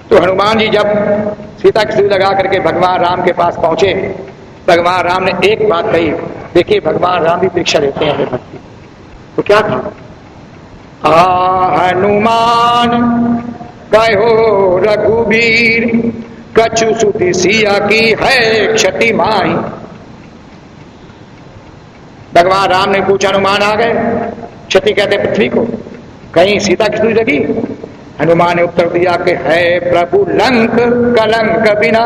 तो हनुमान जी जब सीता की सुई लगा करके भगवान राम के पास पहुंचे, भगवान राम ने एक बात कही। देखिए भगवान राम भी परीक्षा लेते हैं भक्ति। तो क्या कहा? हनुमान कहो रघुबीर, कछु सुधि सिया की है क्षति माही। भगवान राम ने पूछा, हनुमान आ गए, क्षति कहते पृथ्वी को, कहीं सीता की सुई लगी? हनुमान ने उत्तर दिया कि है प्रभु लंक कलंक बिना।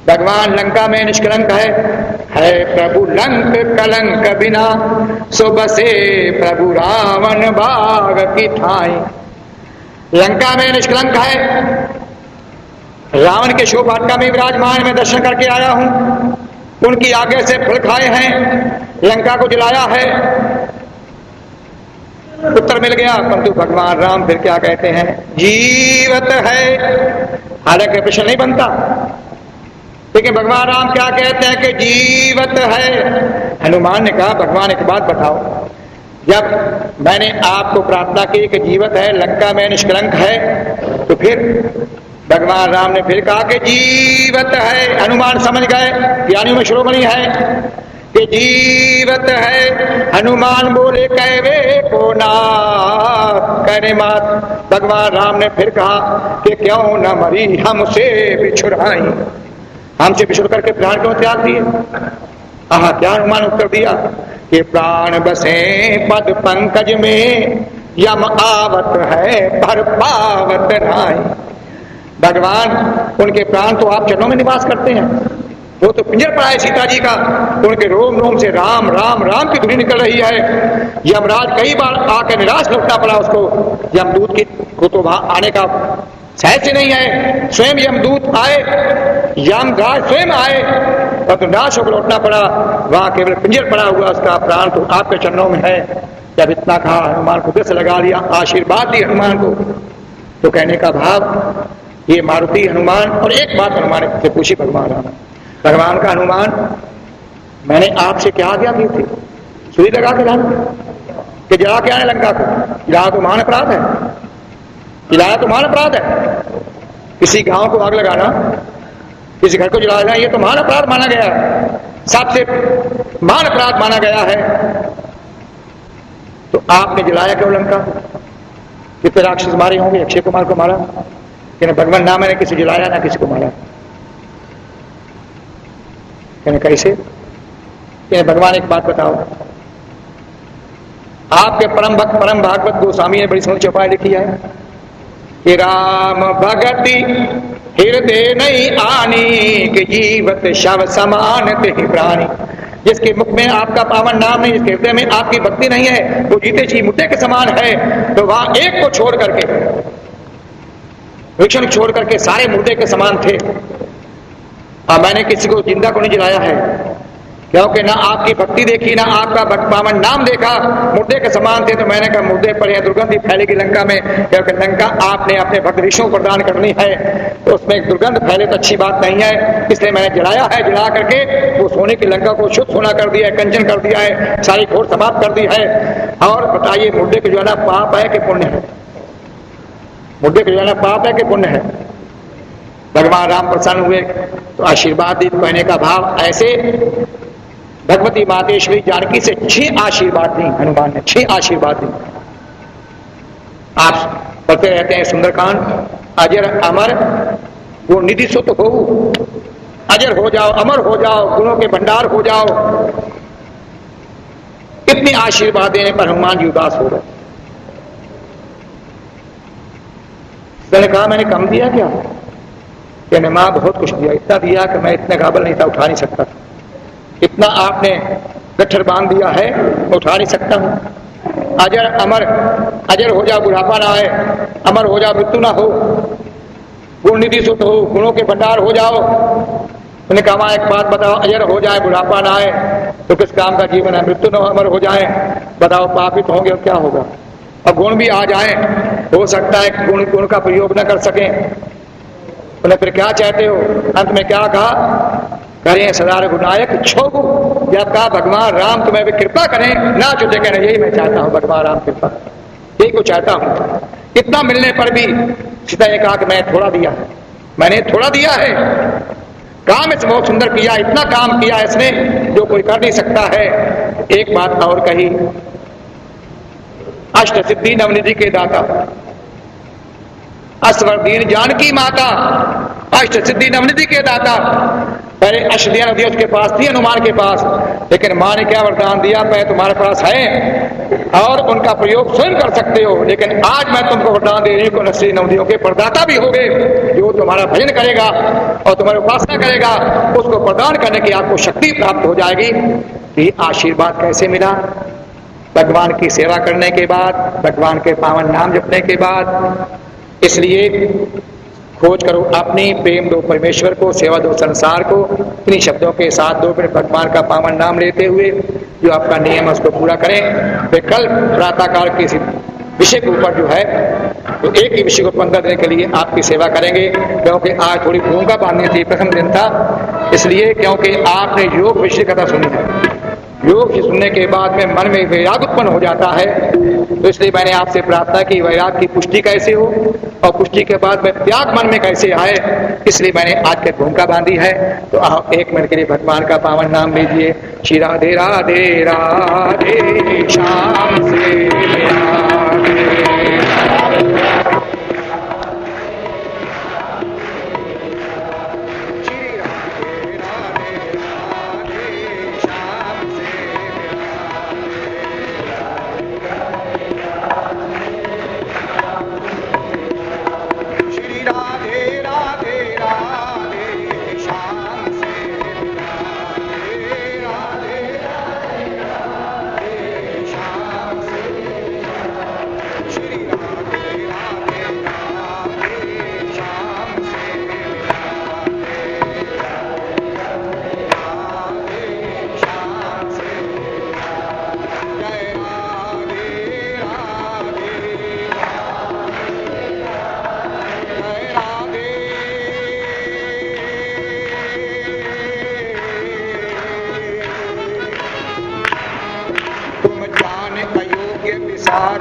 भगवान लंका में निष्कलंक है प्रभु लंक कलंक बिना। सो बसे प्रभु रावण बाग की ठाई। लंका में निष्कलंक है, रावण के शोभ वाटिका में विराजमान, में दर्शन करके आया हूं, उनकी आगे से फल खाए हैं, लंका को जलाया है, उत्तर मिल गया। परंतु भगवान राम फिर क्या कहते हैं? जीवत है। हालांकि प्रश्न नहीं बनता, लेकिन भगवान राम क्या कहते हैं कि जीवत है। हनुमान ने कहा, भगवान एक बात बताओ, जब मैंने आपको प्रार्थना की कि जीवत है, लंका में निष्कलंक है, तो फिर भगवान राम ने फिर कहा कि जीवत है। हनुमान समझ गए, ज्ञानियों में शिरोमणि है कि जीवत है। हनुमान बोले कहवे को ना करे मात। भगवान राम ने फिर कहा कि क्यों न मरी हमसे बिछुड़ाई, हमसे बिछुड़ करके प्राण क्यों त्याग दिए? क्या हनुमान उत्तर दिया कि प्राण बसे पद पंकज में, यम आवत है पर पावत नाई। भगवान, उनके प्राण तो आप चरणों में निवास करते हैं, वो तो पिंजर पड़ा है सीता जी का, उनके रोम रोम से राम राम राम की ध्वनि निकल रही है। यमराज कई बार आकर निराश लौटना पड़ा उसको, यमदूत की को तो वहां आने का सहज नहीं है। स्वयं यमदूत आए, यमराज स्वयं आए, और तो निराश होकर लौटना पड़ा। वहां केवल पिंजर पड़ा हुआ, उसका प्राण तो आपके चरणों में है। जब इतना कहा, हनुमान को दिल से लगा लिया, आशीर्वाद दी हनुमान को। तो कहने का भाव, ये मारुति हनुमान। और एक बात हनुमान से पूछी भगवान राम, भगवान का, हनुमान मैंने आपसे क्या आज्ञा की थी? सुई लगा के लाना कि जला के आने लंका को? जला तो महान अपराध है, जलाया तो महान अपराध है। किसी गांव को आग लगाना, किसी घर को जलाना, ये तो महान अपराध माना गया है, सबसे महान अपराध माना गया है। तो आपने जलाया क्यों लंका? कितने राक्षस मारे होंगे? अक्षय कुमार को मारा, कि भगवान ना मैंने किसी जलाया ना किसी को मारा। कैसे? भगवान एक बात बताओ, आपके परम भक्त परम भागवत गोस्वामी ने बड़ी सुंदर चौपाई लिखी है कि राम भगति हृदय नहीं आनी, कि जीवत शव समान ते प्राणी। जिसके मुख में आपका पावन नाम नहीं, जिसके हृदय में आपकी भक्ति नहीं है, वो जीते जी मुद्दे के समान है। तो वहां एक को छोड़ करके, वृक्ष छोड़ करके सारे मुर्दे के समान थे। मैंने किसी को जिंदा को नहीं जलाया है, क्योंकि ना आपकी भक्ति देखी, ना आपका पावन नाम देखा, मुर्दे के समान थे। तो मैंने कहा मुर्दे पर यह दुर्गंध फैलेगी लंका में, क्योंकि लंका आपने अपने भक्त ऋषियों को प्रदान करनी है, तो उसमें एक दुर्गंध फैले तो अच्छी बात नहीं है। इसलिए मैंने जलाया है, जला करके वो सोने की लंका को शुद्ध सोना कर दिया है, कंचन कर दिया है, सारी घोर समाप्त कर दी है। और बताइए, मुर्दे को जलाना पाप है कि पुण्य है? मुर्दे को जलाना पाप है कि पुण्य है? भगवान राम प्रसन्न हुए तो आशीर्वाद दी। कहने का भाव ऐसे, भगवती मातेश्वरी जानकी से 6 आशीर्वाद दी हनुमान ने, 6 आशीर्वाद दी। आप पढ़ते रहते हैं सुंदरकांड, अजर अमर वो निधि सुत हो, अजर हो जाओ, अमर हो जाओ, गुणों के भंडार हो जाओ। इतनी आशीर्वाद देने पर हनुमान जी उदास हो गए। मैंने कहा मैंने कम दिया क्या? कहने मां बहुत कुछ दिया, इतना दिया कि मैं इतने काबिल नहीं था, उठा नहीं सकता। इतना आपने गट्ठर बांध दिया है, मैं उठा नहीं सकता हूं। अजर अमर, अजर हो जाओ, बुढ़ापा ना आए, अमर हो जाओ, मृत्यु ना हो, गुण निधि सुत हो, गुणों के भंडार हो जाओ। मैंने कहा एक बात बताओ, अजर हो जाए, बुढ़ापा ना आए तो किस काम का जीवन है? मृत्यु न अमर हो जाए, बताओ पापित होंगे और क्या होगा? और गुण भी आ जाए, हो सकता है गुण का प्रयोग न कर सके। बोले फिर क्या चाहते हो? अंत में क्या कहा? करें सदा रघुनायक छोगु। जब कहा भगवान राम तुम्हें भी कृपा करें ना, जो कहना यही मैं चाहता हूं, भगवान राम कृपा, यही को चाहता हूं इतना मिलने पर भी सीता ने कहा कि मैं थोड़ा दिया है, मैंने थोड़ा दिया है। काम इसने बहुत सुंदर किया, इतना काम किया इसने जो कोई कर नहीं सकता है। एक बात और कही, अष्ट सिद्धि नवनिधि के दाता, अश्वरदीन जानकी माता, अष्ट सिद्धि नवनिधि के दाता। पहले अष्टदियां नदियां उसके पास थी, हनुमान के पास, लेकिन मां ने क्या वरदान दिया, मैं तुम्हारे पास है और उनका प्रयोग स्वयं कर सकते हो, लेकिन आज मैं तुमको वरदान दे रही हूं, अष्ट नवनिधियों के प्रदाता भी होगे। जो तुम्हारा भजन करेगा और तुम्हारी उपासना करेगा उसको प्रदान करने की आपको शक्ति प्राप्त हो जाएगी। ये आशीर्वाद कैसे मिला? भगवान की सेवा करने के बाद, भगवान के पावन नाम जपने के बाद। इसलिए खोज करो अपनी, प्रेम दो परमेश्वर को, सेवा दो संसार को। इन्हीं शब्दों के साथ 2 मिनट भगवान का पावन नाम लेते हुए जो आपका नियम है उसको पूरा करें। वे कल प्रातःकाल के विषय के ऊपर जो है तो एक ही विषय को 15 दिन के लिए आपकी सेवा करेंगे, क्योंकि आज थोड़ी भूमिका बांधनी थी, प्रथम दिन था इसलिए, क्योंकि आपने योग विषय कथा सुनी है। योग सुनने के बाद में मन में वैराग उत्पन्न हो जाता है, तो इसलिए मैंने आपसे प्रार्थना की वैराग की पुष्टि कैसे हो और पुष्टि के बाद में त्याग मन में कैसे आए, इसलिए मैंने आज की भूमिका बांधी है। तो आप 1 मिनट के लिए भगवान का पावन नाम लीजिए। श्री राधे राधे राधे श्याम से राधे।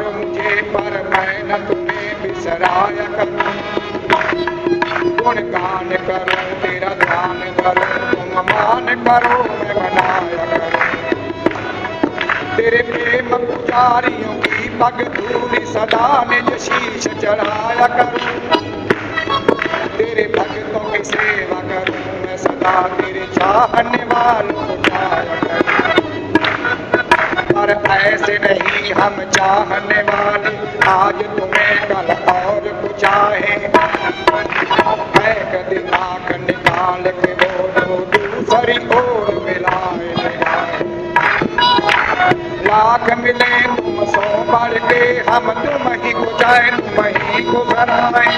मुझे पर मैं न तुम्हें बिसराया करूं, गुण गान करूं तेरा ध्यान करूं, तुम मान करो मैं बनाया करूं। तेरे प्रेम पुजारियों की पग धूलि सदा निज शीश चढ़ाया करूं, तेरे भक्तों की सेवा करूं मैं सदा, तेरे चाहने वालों को जाया करूं। पर ऐसे नहीं हम चाहने वाले, आज तुम्हें कल और कुछ चाहे, एक दिमाग निकाल के बोलो दूसरी ओर मिलाए। लाख मिले तुम सो बढ़ के, हम तुम ही को चाहे तुम ही को सराए।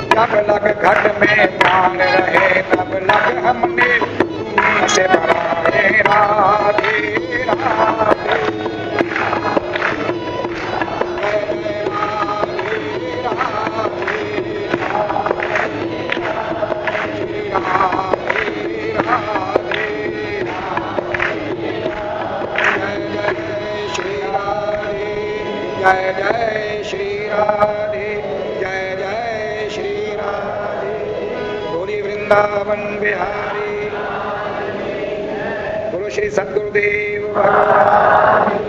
जब लग घट में प्राण रहे तब लग हमने तुम्हीं से बढ़ाए। राधे राधे जय जय श्री राधे, जय जय श्री राधे। बोली वृंदावन बिहारी, बोलो श्री सद्गुरुदेव भगवान।